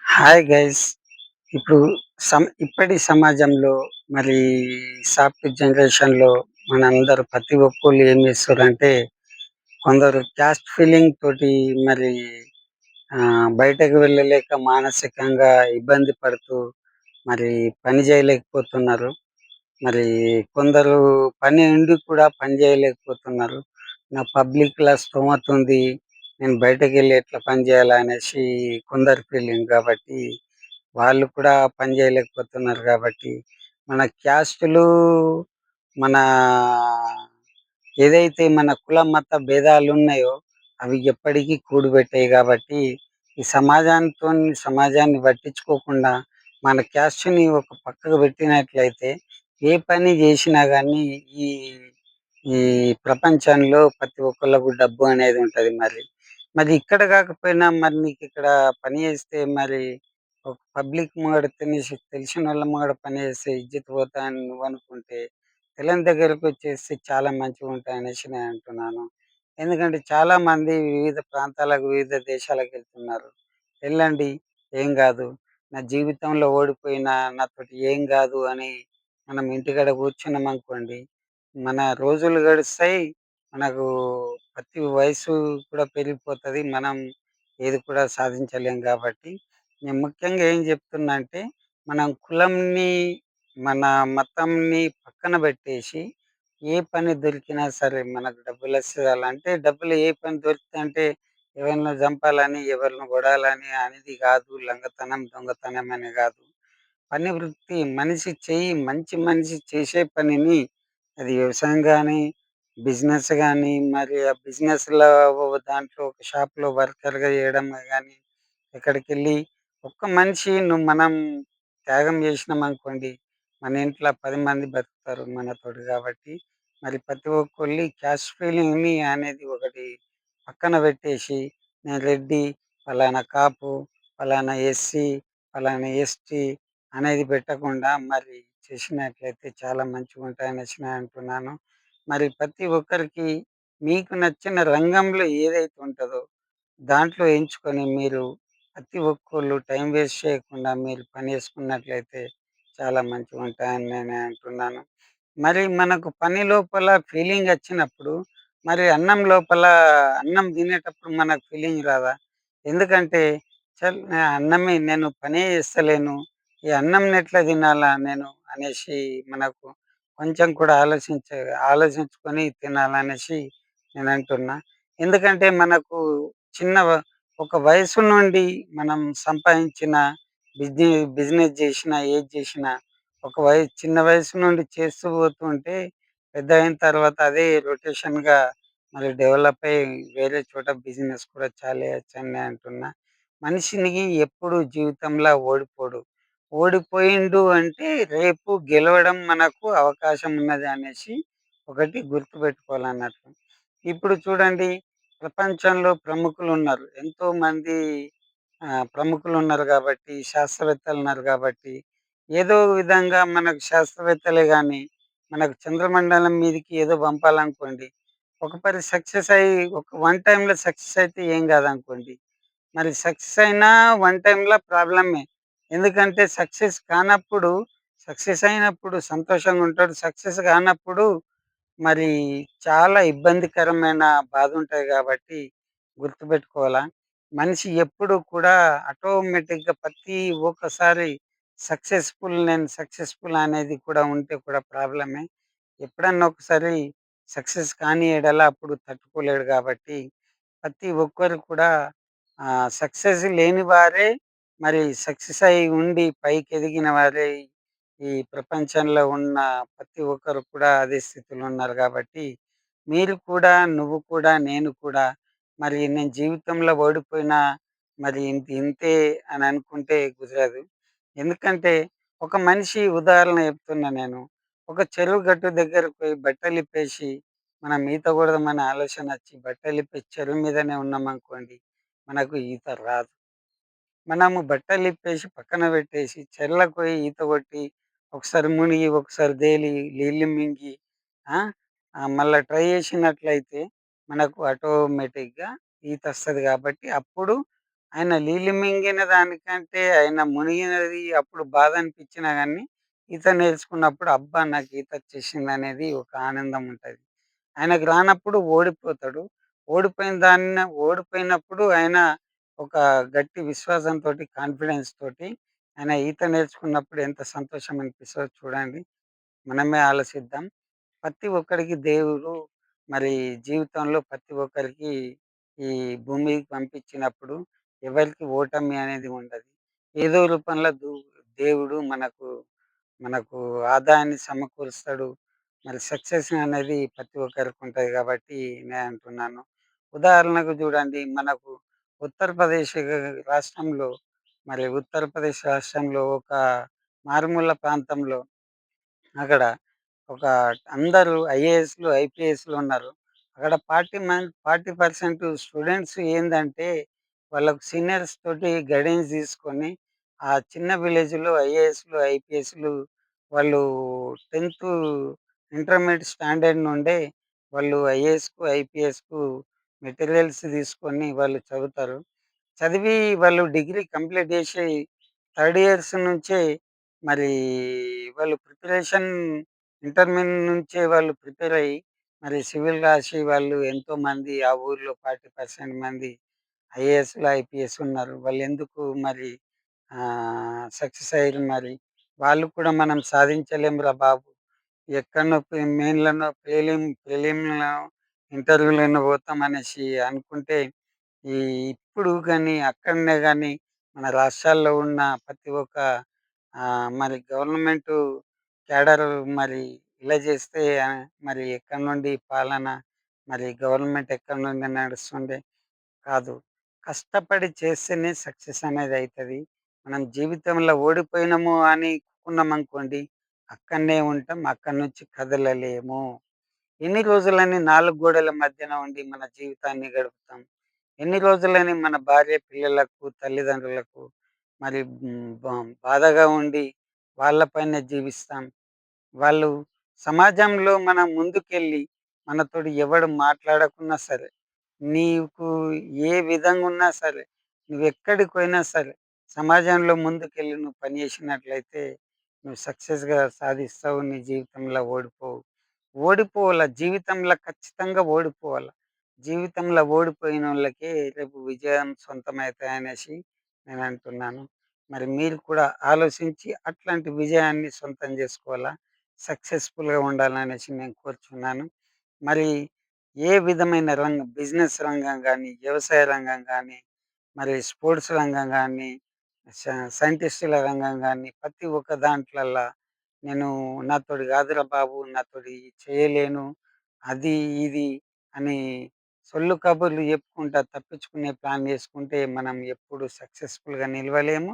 Hi guys. ఇప్పుడు ఇప్పటి సమాజంలో మరి సాఫ్ట్ జనరేషన్‌లో మనందరూ ప్రతి ఒక్కళ్ళు ఏం చేస్తుర్రంటే, కొందరు క్యాస్ట్ ఫీలింగ్ తోటి మరి బయటకు వెళ్ళలేక మానసికంగా ఇబ్బంది పడుతూ మరి పని చేయలేకపోతున్నారు. మరి కొందరు పని ఉండి కూడా పని చేయలేకపోతున్నారు. నా పబ్లిక్‌ల స్తోమత ఉంది. నేను బయటకెళ్ళి ఎట్లా పని చేయాలా అనేసి కొందరి ఫీలింగ్ కాబట్టి వాళ్ళు కూడా పని చేయలేకపోతున్నారు కాబట్టి, మన క్యాస్టులు, మన ఏదైతే మన కుల, మత భేదాలున్నాయో అవి ఎప్పటికీ కూడుబెట్టాయి కాబట్టి, ఈ సమాజాన్ని పట్టించుకోకుండా మన క్యాస్ట్‌ని ఒక పక్కకు పెట్టినట్లయితే, ఏ పని జేసినా గానీ ఈ ఈ ప్రపంచంలో ప్రతి ఒక్కళ్ళకు డబ్బు అనేది ఉంటది మరి. మరి ఇక్కడ గాకపోయినా మరి నీకిక్కడ పని జేస్తే మరి ఒక పబ్లిక్ ముంగడ తెలిసినోళ్ళ ముంగడ పని జేస్తే ఇజ్జత్ పోతాదని నువ్వనుకుంటే, తెలవని దగ్గరకొచ్చేసి చాలా మంచిగుంటాయనేసి నేనంటున్నాను. ఎందుకంటే చాలామంది వివిధ ప్రాంతాలకు, వివిధ దేశాలకెళ్తున్నారు. వెళ్ళండి, ఏం గాదు. నా జీవితంలో ఓడిపోయినా నాతోటి ఏం గాదు అని మనం ఇంటికాడ కూర్చున్నామనుకోండి, మన రోజులు గడుస్తాయి. మనకు ప్రతి వయసు కూడా పెరిగిపోతది. మనం ఏది కూడా సాధించలేం గాబట్టి, నేను ముఖ్యంగా ఏం జెప్తున్నా అంటే, మనం కులంని, మన మతంని పక్కన బెట్టేసి, ఏ పని దొరికినా సరే మనకు డబ్బులొస్తదంటే డబ్బులు ఏ పని దొరికితే ఎవరినో చంపాలని, ఎవరినో కొడాలని అనేది గాదు. లంగతనం, దొంగతనం అని గాదు. పని వృత్తి మంచి మనిషి చేసే పనిని అది వ్యవసాయం గానీ, బిజినెస్ గానీ, మరి ఆ బిజినెస్‌లో దాంట్లో ఒక షాప్‌లో వర్కర్‌గా చేయడం గానీ, ఎక్కడికెళ్ళి ఒక్క మనిషి మనం త్యాగం చేసినామనుకోండి, మన ఇంట్ల 10 మంది బతుకుతారు మనతోటి గాబట్టి, మరి ప్రతి ఒక్కళ్ళి క్యాస్ట్ ఫీలింగ్‌ని అనేది ఒకటి పక్కన పెట్టేసి, నేను రెడ్డి, పలానా కాపు, పలానా ఎస్సీ, పలానా ఎస్టీ అనేది పెట్టకుండా మరి చేసినట్లయితే చాలా మంచిగుంటాయనేసి నేనంటున్నాను. మరి ప్రతి ఒక్కరికి మీకు నచ్చిన రంగంలో ఏదైతే ఉంటదో, దాంట్లో ఎంచుకొని మీరు ప్రతి ఒక్కళ్ళు టైం వేస్ట్ చేయకుండా మీరు పని చేసుకున్నట్లయితే చాలా మంచిగుంటాయని నేను అంటున్నాను. మరి మనకు పని లోపల ఫీలింగొచ్చినప్పుడు, మరి అన్నం తినేటప్పుడు మనకు ఫీలింగ్ రాదా? ఎందుకంటే, అన్నమే నేను పనే చేస్తలేను. ఈ అన్నంనెట్లా తినాలా నేను అనేసి మనకు కొంచెం కూడా ఆలోచించుకొని తినాలనేసి నేనంటున్నా. ఎందుకంటే, మనకు చిన్న వ ఒక వయసు నుండి మనం సంపాదించిన బిజీ బిజినెస్ జేసినా, ఏది జేసినా చిన్న వయసు నుండి చేస్తూ పోతుంటే, పెద్దయిన తర్వాత అదే రొటేషన్‌గా మరి డెవలప్ అయ్యి వేరే చోట బిజినెస్ కూడా చాలేయొచ్చని నేను అంటున్నా. మనిషిని ఎప్పుడు జీవితంలో ఓడిపోడు. ఓడిపోయిండు అంటే రేపు గెలవడం మనకు అవకాశం ఉన్నది అనేసి ఒకటి గుర్తుపెట్టుకోవాలన్నట్టు. ఇప్పుడు చూడండి, ప్రపంచంలో ప్రముఖులున్నారు. ఎంతోమంది ప్రముఖులున్నారు గాబట్టి, శాస్త్రవేత్తలున్నారు గాబట్టి, ఏదో విధంగా మనకు శాస్త్రవేత్తలే గాని, మనకు చంద్రమండలం మీదకి ఏదో పంపాలనుకోండి. ఒక పరి సక్సెస్ అయ్యి వన్ టైమ్‌లో సక్సెస్ అయితే ఏం గాదనుకోండి. మరి సక్సెస్ అయినా వన్ టైమ్‌లో ప్రాబ్లమే. ఎందుకంటే సక్సెస్ అయినప్పుడు సంతోషంగుంటాడు. సక్సెస్ కానప్పుడు మరి చాలా ఇబ్బందికరమైన బాధుంటది గాబట్టి గుర్తుపెట్టుకోవాలా. మనిషి ఎప్పుడు కూడా ఆటోమేటిక్‌గా ప్రతి ఒక్కసారి నేను సక్సెస్‌ఫుల్ అనేది కూడా ఉంటే కూడా ప్రాబ్లమే. ఎప్పుడన్నా ఒకసారి సక్సెస్ కాని యెడల అప్పుడు తట్టుకోలేడు గాబట్టి, ప్రతి ఒక్కరు కూడా సక్సెస్ లేని వారే మరి సక్సెస్ అయి ఉండి పైకెదిగిన వారే ఈ ప్రపంచంలో ఉన్న ప్రతి ఒక్కరు కూడా అదే స్థితిలో ఉన్నారు గాబట్టి, నువ్వు కూడా, నేను కూడా మరి నేను జీవితంలో ఓడిపోయినా మరి ఇంతే అని అనుకుంటే కుదరదు. ఎందుకంటే ఒక మనిషి ఉదాహరణ చెప్తున్నా నేను. ఒక చెరువు గట్టు దగ్గరకు పోయి బట్టలిప్పేసి మనం ఈత కొడదామనే ఆలోచనొచ్చి బట్టలిప్పేసి చెరువు మీదనే ఉన్నామనుకోండి, మనకు ఈత రాదు. మనము బట్టలిప్పేసి పక్కన పెట్టేసి చెర్లకు పోయి ఈత కొట్టి, ఒకసారి మునిగి, ఒకసారి తేలి, నీళ్ళు మింగి ఆ! మళ్ళా ట్రై చేసినట్లయితే మనకు ఆటోమేటిక్‌గా ఈతొస్తది కాబట్టి, అప్పుడు ఆయన నీళ్ళు మింగిన దానికంటే ఆయన మునిగినది అప్పుడు బాధ అనిపించినా గానీ, ఈత నేర్చుకున్నప్పుడు అబ్బా! నాకు ఈతొచ్చేసిందనేది ఒక ఆనందం ఉంటది. ఆయనకు రానప్పుడు ఓడిపోతాడు. ఓడిపోయినప్పుడు ఆయన ఒక గట్టి విశ్వాసంతోటి, కాన్ఫిడెన్స్ తోటి ఆయన ఈత నేర్చుకున్నప్పుడు ఎంత సంతోషం అనిపిస్తదో చూడండి. మనమే ఆలోచిద్దాం. ప్రతి ఒక్కడికి దేవుడు మరి జీవితంలో ప్రతి ఒక్కరికి ఈ భూమి మీదకి పంపించినప్పుడు ఎవరికీ ఓటమి అనేది ఉండదు. ఏదో రూపంలో దేవుడు మనకు మనకు ఆదాయాన్ని సమకూరుస్తాడు. మరి సక్సెస్ అనేది ప్రతి ఒక్కరికి ఉంటది కాబట్టి నేను అంటున్నాను. ఉదాహరణకు చూడండి మనకు ఉత్తరప్రదేశ్ రాష్ట్రంలో ఉత్తరప్రదేశ్ రాష్ట్రంలో ఒక మారుమూల ప్రాంతంలో అక్కడ ఒక అందరూ ఐఏఎస్‌లు, ఐపీఎస్‌లు ఉన్నారు. అక్కడ 40% స్టూడెంట్స్ ఏందంటే, వాళ్ళకు సీనియర్స్ తోటి గైడెన్స్ తీసుకొని, ఆ చిన్న విలేజ్‌లో ఐఏఎస్‌లు, ఐపీఎస్‌లు వాళ్ళు 10థ్ ఇంటర్మీడియేట్ స్టాండర్డ్ నుండే వాళ్ళు ఐఏఎస్‌కు, ఐపీఎస్‌కు మెటీరియల్స్ తీసుకొని వాళ్ళు చదువుతారు. చదివి వాళ్ళు డిగ్రీ కంప్లీట్ చేసి థర్డ్ ఇయర్స్ నుంచే మరి వాళ్ళు ప్రిపరేషన్ ఇంటర్మీడియేట్ నుంచే వాళ్ళు ప్రిపేర్ అయ్యి, మరి సివిల్ రాసి వాళ్ళు ఎంతోమంది ఆ ఊర్లో 40% మంది ఐఏఎస్‌లు, ఐపీఎస్ ఉన్నారు. వాళ్ళెందుకు మరి సక్సెస్ అయ్యిర్రు మరి. వాళ్ళు కూడా మనం సాధించలేంరా బాబు! ఎక్కడనో మెయిన్‌లోనో ప్రిలిమ్‌లో, ఇంటర్వ్యూలోనో పోతామనేసి అనుకుంటే, ఈ ఇప్పుడు గాని, అక్కడనే గాని మన రాష్ట్రాల్లో ఉన్న ప్రతి ఒక్క మరి గవర్నమెంటు క్యాడర్ మరి ఇలా చేస్తే మరి ఎక్కడి నుండి పాలన, మరి గవర్నమెంట్ ఎక్కడి నుండి నడుస్తుంది? కాదు. కష్టపడి చేస్తేనే సక్సెస్ అనేది అయితది. మనం జీవితంలో ఓడిపోయినాము అని కున్నామనుకోండి, అక్కడనే ఉంటాం. అక్కడి నుంచి కదలలేము. ఎన్ని రోజులని 4 గోడల మధ్యన ఉండి మన జీవితాన్ని గడుపుతాం. ఎన్ని రోజులని మన భార్య, పిల్లలకు, తల్లిదండ్రులకు మరి బాధగా ఉండి వాళ్ళ పైనే జీవిస్తాం. వాళ్ళు సమాజంలో మనం ముందుకెళ్ళి మనతోటి ఎవడు మాట్లాడకున్నా సరే, నీకు ఏ విధంగా ఉన్నా సరే, నువ్వెక్కడికి పోయినా సరే, సమాజంలో ముందుకెళ్ళి నువ్వు పని చేసినట్లయితే నువ్వు సక్సెస్‌గా సాధిస్తావు. నీ జీవితంలో ఓడిపోవు. ఓడిపోవాల జీవితంలో ఖచ్చితంగా ఓడిపోవాల. జీవితంలో ఓడిపోయినోళ్ళకే రేపు విజయం సొంతమైతదనేసి నేనంటున్నాను. మరి మీరు కూడా ఆలోచించి అట్లాంటి విజయాన్ని సొంతం జేసుకోవాలా? సక్సెస్‌ఫుల్‌గా ఉండాలనేసి నేను కోరుచున్నాను. మరి ఏ విధమైన బిజినెస్ రంగం గానీ, వ్యవసాయ రంగం గానీ, మరి స్పోర్ట్స్ రంగం గానీ, స సైంటిస్టుల రంగం గానీ, ప్రతి ఒక్క దాంట్లల్లా నేను నాతోటి గాదురా బాబు! నాతోటి చేయలేను. అది, ఇది అని సొల్లు కబుర్లు చెప్పుకుంటా తప్పించుకునే ప్లాన్ చేసుకుంటే మనం ఎప్పుడు సక్సెస్‌ఫుల్‌గా నిలవలేము.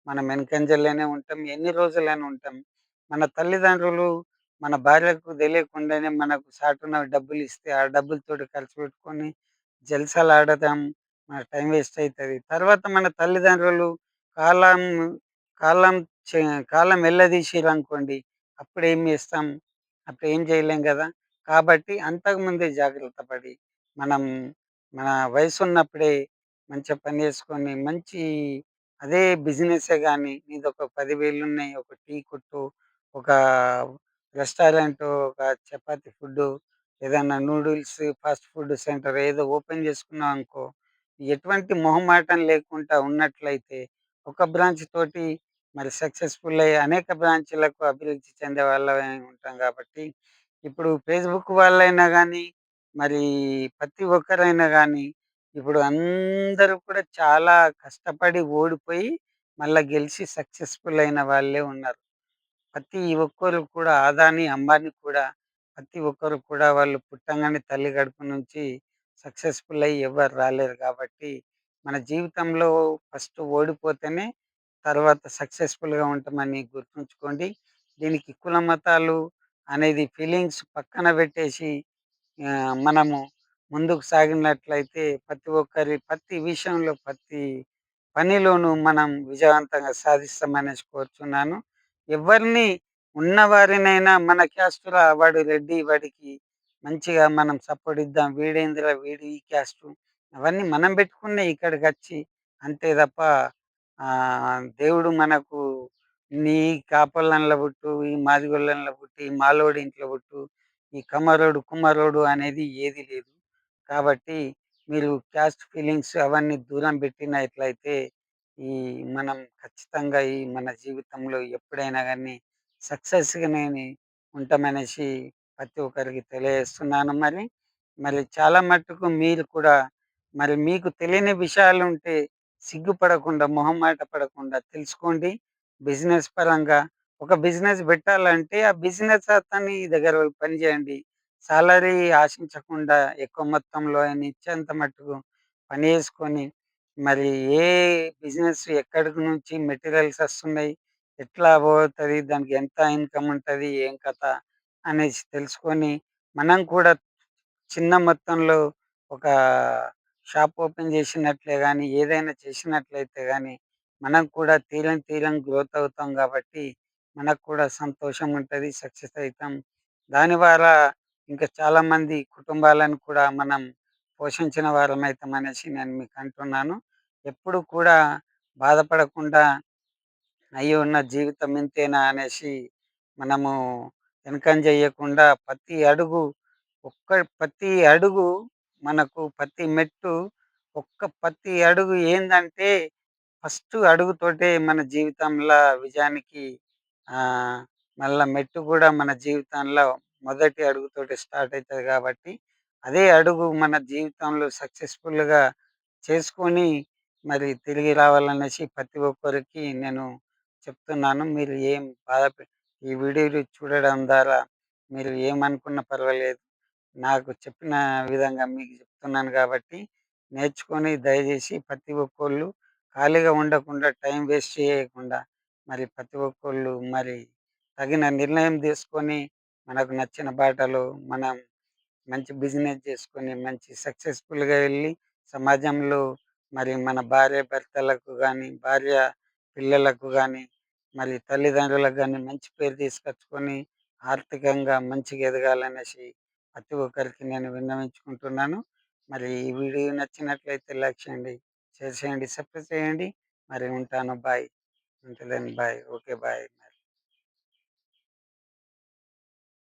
మనం వెనకంజలోనే ఉంటాం. ఎన్ని రోజులని ఉంటాం. మన తల్లిదండ్రులు మన భార్యకు తెలియకుండానే మనకు చాటున డబ్బులిస్తే, ఆ డబ్బులతోటి ఖర్చు పెట్టుకొని జల్సాలాడదాం. మన టైం వేస్ట్ అయితది. తర్వాత మన తల్లిదండ్రులు కాలం కాలం చే కాలం ఎల్లదీసిర్రనుకోండి, అప్పుడేం జేస్తాం? అప్పుడేం జేయలేం గదా! కాబట్టి అంతకుముందే జాగ్రత్త పడి, మనం మన వయసున్నప్పుడే మంచిగా పని జేసుకొని, అదే బిజినెసే గాని, నీదొక 10,000 ఉన్నాయి. ఒక టీ కొట్టు, ఒక రెస్టారెంటు, ఒక చపాతీ ఫుడ్డు, ఏదన్నా నూడిల్స్, ఫాస్ట్ ఫుడ్ సెంటర్ ఏదో ఓపెన్ జేసుకున్నావనుకో, ఎటువంటి మొహమాటం లేకుండా ఉన్నట్లయితే, ఒక బ్రాంచ్ తోటి మరి సక్సెస్‌ఫుల్ అయ్యి అనేక బ్రాంచులకు అభివృద్ధి చెందే వాళ్ళమై ఉంటాం గాబట్టి, ఇప్పుడు ఫేస్‌బుక్ వాళ్ళైనా గానీ, మరి ప్రతి ఒక్కరైనా గానీ, ఇప్పుడు అందరూ కూడా చాలా కష్టపడి ఓడిపోయి, మళ్ళా గెలిచి సక్సెస్‌ఫుల్ అయిన వాళ్ళే ఉన్నారు. ప్రతి ఒక్కరు కూడా అదాని, అంబానీ కూడా ప్రతి ఒక్కరు కూడా వాళ్ళు పుట్టంగానే తల్లి కడుపు నుంచి సక్సెస్‌ఫుల్ అయ్యి ఎవ్వరు రాలేరు కాబట్టి, మన జీవితంలో ఫస్ట్ ఓడిపోతేనే తర్వాత సక్సెస్‌ఫుల్‌గా ఉంటామని గుర్తుంచుకోండి. దీనికి కుల మతాలు అనేది ఫీలింగ్స్ పక్కన పెట్టేసి మనము ముందుకు సాగినట్లయితే ప్రతి విషయంలో, ప్రతి పనిలోనూ మనం విజయవంతంగా సాధిస్తామనేసి కోరుచున్నాను. ఎవరిని ఉన్నవారినైనా మన క్యాస్ట్‌రా వాడు రెడ్డి వాడికి మంచిగా మనం సపోర్ట్ ఇద్దాం. వీడేందిరా వీడు ఈ క్యాస్టు అవన్నీ మనం పెట్టుకున్నయి ఇక్కడికచ్చి. అంతే తప్ప దేవుడు మనకు నీ కాపొల్లంలో పుట్టు, ఈ మాదిగొల్లంలో పుట్టు, ఈ మాలోడి ఇంట్లో పుట్టు, ఈ కమ్మరోడు, కుమ్మరోడు అనేది ఏది లేదు. కాబట్టి మీరు క్యాస్ట్ ఫీలింగ్స్ అవన్నీ దూరం పెట్టినట్లయితే, ఈ మనం ఖచ్చితంగా ఈ మన జీవితంలో ఎప్పుడైనా గాని సక్సెస్‌గానే ఉంటామనేసి ప్రతి ఒక్కరికి తెలియజేస్తున్నాను మరి. మరి చాలా మట్టుకు మీరు కూడా మరి మీకు తెలియని విషయాలుంటే సిగ్గుపడకుండా, మొహమాట పడకుండా తెలుసుకోండి. బిజినెస్ పరంగా ఒక బిజినెస్ పెట్టాలంటే, ఆ బిజినెస్ అతని దగ్గర పని చేయండి. సాలరీ ఆశించకుండా ఎక్కువ మొత్తంలో ఆయన ఇచ్చేంత మట్టుకు పని చేసుకొని, మరి ఏ బిజినెస్ ఎక్కడి నుంచి మెటీరియల్స్ వస్తున్నాయి, ఎట్లా పోతది, దానికి ఎంత ఇన్‌కమ్ ఉంటది, ఏం కథ అనేసి తెలుసుకొని, మనం కూడా చిన్న మొత్తంలో ఒక షాప్ ఓపెన్ చేసినట్లే గాని, ఏదైనా చేసినట్లయితే గాని, మనం కూడా తీరం తీరం గ్రోత్ అవుతాం గాబట్టి, మనకు కూడా సంతోషం ఉంటది. సక్సెస్ అయితాం. దాని ద్వారా ఇంకా చాలామంది కుటుంబాలను కూడా మనం పోషించిన వారమైతామనేసి నేను మీకు అంటున్నాను. ఎప్పుడు కూడా బాధపడకుండా అయ్యో! నా జీవితం ఇంతేనా అనేసి మనము వెనకంజ ఎయ్యకుండా ప్రతి అడుగు మనకు ప్రతి మెట్టు ప్రతి అడుగు ఏందంటే ఫస్ట్ అడుగుతోటే మన జీవితంలో విజయానికి ఆహ్, మళ్ళా మెట్టు గూడా మన జీవితంలో మొదటి అడుగుతోటి స్టార్ట్ అయితది గాబట్టి, అదే అడుగు మన జీవితంలో సక్సెస్‌ఫుల్‌గా చేసుకొని మరి తిరిగి రావాలనేసి ప్రతి ఒక్కరికి నేను చెప్తున్నాను. మీరు ఏం ఈ వీడియోలు చూడడం ద్వారా మీరు ఏమనుకున్నా పర్వాలేదు. నాకు చెప్పిన విధంగా మీకు చెప్తున్నాను గాబట్టి, నేర్చుకొని దయచేసి ప్రతి ఒక్కళ్ళు ఖాళీగా ఉండకుండా, టైం వేస్ట్ చేయకుండా, మరి ప్రతి ఒక్కళ్ళు మరి తగిన నిర్ణయం తీసుకొని, మనకు నచ్చిన బాటలో మనం మంచి బిజినెస్ చేసుకొని, మంచి సక్సెస్‌ఫుల్‌గా ఎళ్లి, సమాజంలో మరి మన భార్యాభర్తలకు గాని, పిల్లలకు గాని, మరి తల్లిదండ్రులకు గాని మంచి పేరు తీసుకొచ్చుకొని, ఆర్థికంగా మంచిగా ఎదగాలనేసి ప్రతి ఒక్కరికి నేను విన్నవించుకుంటున్నాను. మరి ఈ వీడియో నచ్చినట్లయితే లైక్ చేయండి, షేర్ చేయండి, సబ్స్క్రైబ్ చేయండి. మరి ఉంటాను. బాయ్. ఉంటలేను. బాయ్. ఓకే. బాయ్.